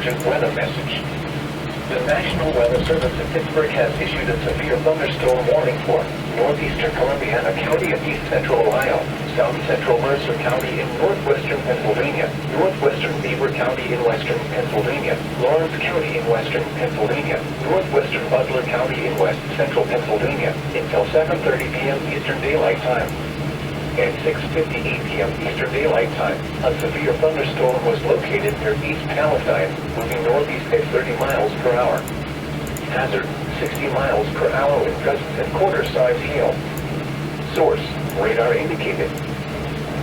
urgent weather message. The National Weather Service in Pittsburgh has issued a severe thunderstorm warning for northeastern Columbiana County of East Central Ohio, south central Mercer County in northwestern Pennsylvania, northwestern Beaver County in western Pennsylvania, Lawrence County in western Pennsylvania, northwestern Butler County in west central Pennsylvania, until 7:30 p.m. Eastern Daylight Time. At 6:58 p.m. Eastern Daylight Time, a severe thunderstorm was located near East Palestine, moving northeast at 30 miles per hour. Hazard, 60 miles per hour with gusts and quarter-size hail. Source, radar indicated.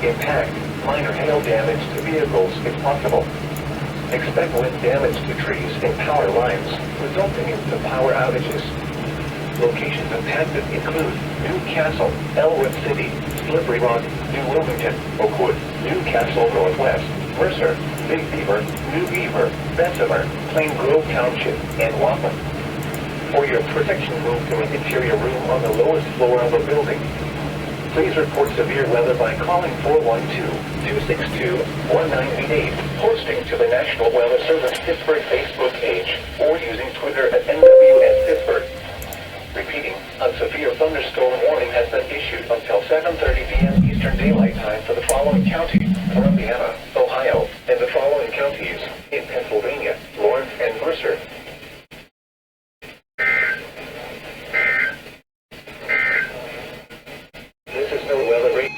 Impact, minor hail damage to vehicles if possible. Expect wind damage to trees and power lines, resulting in some power outages. Locations impacted include Newcastle, Elwood City, Slippery Rock, New Wilmington, Oakwood, Newcastle Northwest, Mercer, Big Beaver, New Beaver, Bessemer, Plain Grove Township, and Waupun. For your protection, move to an interior room on the lowest floor of a building. Please report severe weather by calling 412-262-1988, posting to the National Weather Service Pittsburgh Facebook page, or using Twitter at NWS Pittsburgh. Repeating, a severe thunderstorm warning has been issued until 7:30 p.m. Eastern Daylight Time for the following counties: Columbiana, Ohio, and the following counties in Pennsylvania, Lawrence and Mercer. This is no weather radar.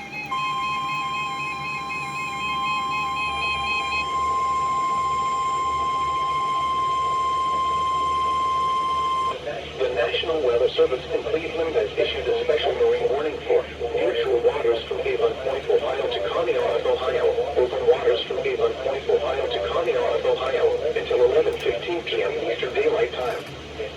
The National Weather Service in Cleveland has issued a special marine warning for nearshore waters from Avon Point, Ohio to Conneaut, Ohio, open waters from Avon Point, Ohio to Conneaut, Ohio, until 11:15 p.m. Eastern Daylight Time. At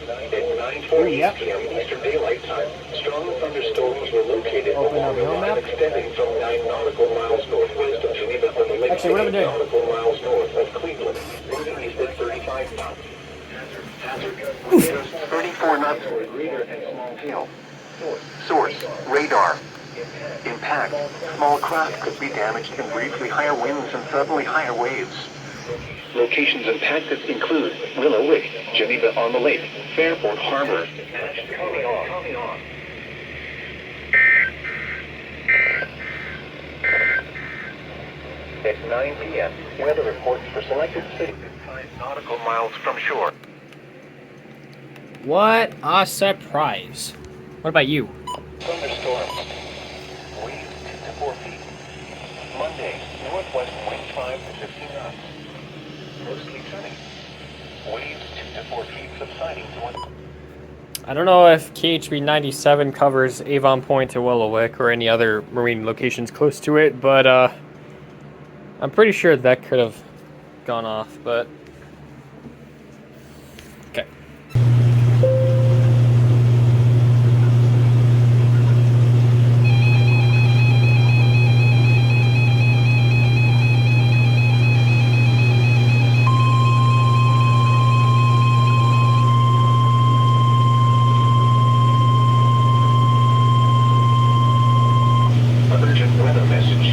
9:40 p.m. Eastern Daylight Time, strong thunderstorms were located along the line extending from 9 nautical miles northwest of Geneva on the lake to 8 nautical miles north of Cleveland, moving east at 35 knots. Hazard, 34 knots or greater and small hail. Source, radar. Impact, small craft could be damaged in briefly higher winds and suddenly higher waves. Locations impacted include Willow Lake, Geneva on the Lake, Fairport Harbor. At 9 p.m., weather reports for selected cities 5 nautical miles from shore. What a surprise. What about you? Thunderstorms. Waves 2 to 4 feet. Monday, northwest winds 5 to 15 knots. Mostly sunny. Waves 2 to 4 feet subsiding to 1. I don't know if KHB 97 covers Avon Point to Willowick or any other marine locations close to it, but I'm pretty sure that could have gone off, but okay. Urgent weather message.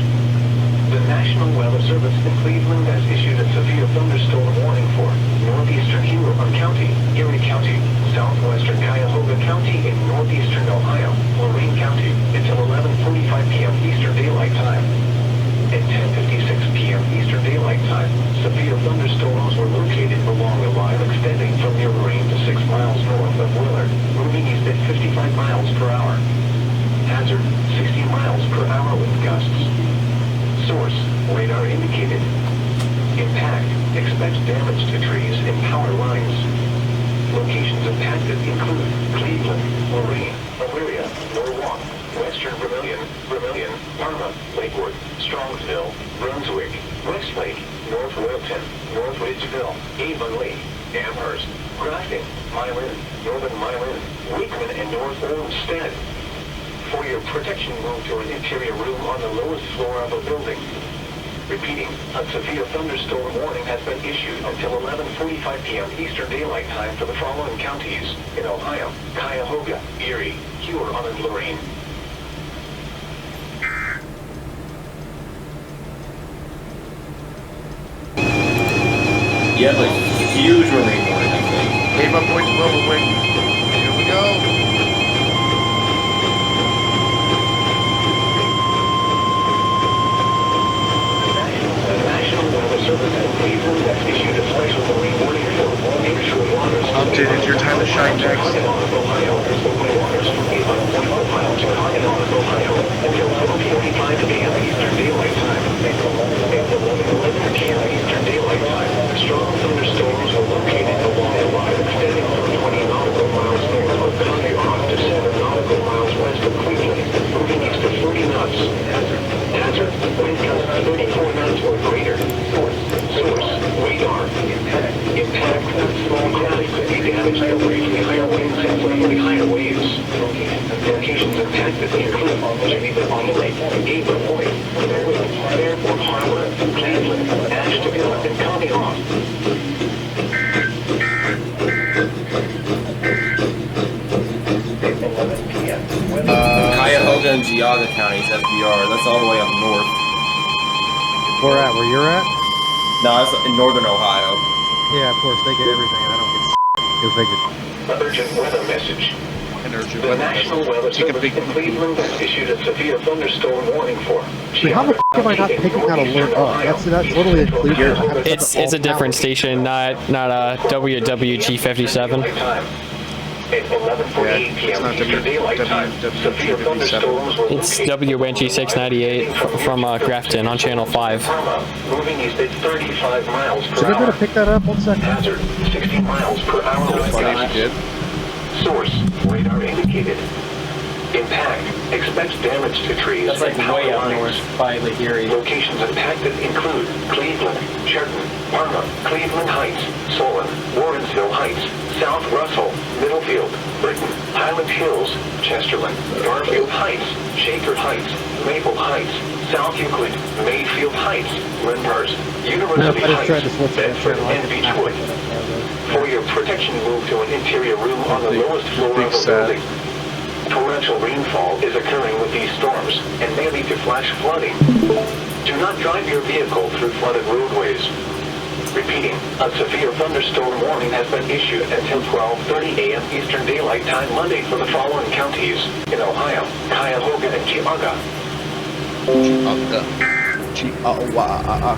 The National Weather Service in Cleveland has issued a severe thunderstorm warning for northeastern Huron County, Erie County, southwestern Cuyahoga County in northeastern Ohio, Lorraine County, until 11:45 p.m. Eastern Daylight Time. At 10:56 p.m. Eastern Daylight Time, severe thunderstorms were located along a line extending from near Lorraine to 6 miles north of Willard, moving east at 55 miles per hour. Hazard, 60 miles per hour with gusts. Source, radar indicated. Impact, expect damage to trees and power lines. Locations impacted include Cleveland, Lorraine, Elyria, Norwalk, Western Vermilion, Parma, Lakewood, Strongsville, Brunswick, Westlake, North Wilton, North Ridgeville, Avon Lake, Amherst, Grafton, Milan, Northern Milan, Wakeman, and North Olmsted. For your protection, move to an interior room on the lowest floor of a building. Repeating, a severe thunderstorm warning has been issued until 11:45 p.m. Eastern Daylight Time for the following counties in Ohio: Cuyahoga, Erie, Huron, and Lorraine. Yeah, like huge marine warning, I think. Avon Point to Willowwick. Here we go. The National Weather Service in Cleveland has issued a special marine warning for warm inshore waters. Update, it's your time to shine next. Ohio, open waters from Avon Point, Ohio to Conneaut, Ohio until 12:45 a.m. Eastern Daylight Time. April 11 p.m. Eastern Daylight Time. Strong thunderstorms were located along a line extending from 20 nautical miles north of Conneaut to 7 nautical miles west of Cleveland, moving east to 40 knots. Hazard, wind gusts 34 knots or greater. Source, radar. Impact, small craft could be damaged by briefly higher winds and slightly higher waves. Locations impacted include Geneva on the Lake, Avon Point, Fairport Harbor, Cleveland, Ashton, and Conneaut. Cuyahoga and Geauga counties, FDR. That's all the way up north. Where at? Where you're at? No, that's in northern Ohio. Yeah, of course, they get everything, and I don't get Go figure. Urgent weather message. An urgent The weather National message. Weather Take a Service big in Cleveland has issued a severe thunderstorm warning for. Wait, how the f am I not picking that alert up? That's literally in Cleveland. I had to It's set a all different towers. station, not WWG57. At 11:48 It's p.m. not Eastern Daylight Time, severe thunderstorms were It's located WNG698 from Grafton on Channel 5. moving east at 35 miles per Should I better hour. pick that up? 1 second. Hazard 60 miles per hour. Funny if you did. Source radar indicated. Impact. Expect damage to trees. That's like and power way up lines. north by Lake Erie. Locations impacted include Cleveland, Churton, Parma, Cleveland Heights, Solon, Warrensville Heights, South Russell, Middlefield, Britain, Highland Hills, Chesterland, Garfield Heights, Shaker Heights, Maple Heights, South Euclid, Mayfield Heights, Lyndhurst, University I just tried Heights, to switch that Bedford, channel. I and can Beechwood. For your protection, move to an interior room on the lowest floor big of the set. building. Torrential rainfall is occurring with these storms and may lead to flash flooding. Do not drive your vehicle through flooded roadways. Repeating, a severe thunderstorm warning has been issued until 12:30 a.m. Eastern Daylight Time Monday for the following counties in Ohio, Cuyahoga, and Geauga. Chihuahua.